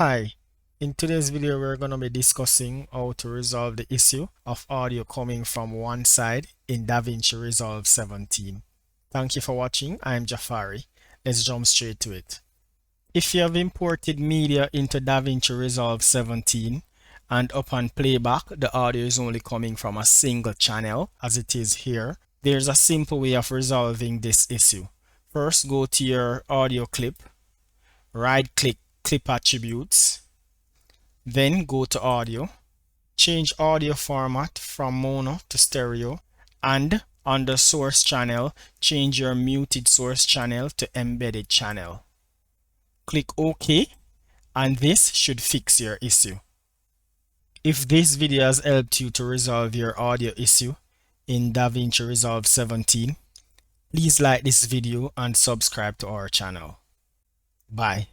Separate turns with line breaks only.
Hi, in today's video we're going to be discussing how to resolve the issue of audio coming from one side in DaVinci Resolve 17. Thank you for watching. I'm Jafari. Let's jump straight to it. If you have imported media into DaVinci Resolve 17 and upon playback the audio is only coming from a single channel as it is here, there's a simple way of resolving this issue. First, go to your audio clip, right click Clip Attributes, then go to Audio, change audio format from mono to stereo, and under source channel, change your muted source channel to embedded channel. Click OK, and this should fix your issue. If this video has helped you to resolve your audio issue in DaVinci Resolve 17, please like this video and subscribe to our channel. Bye.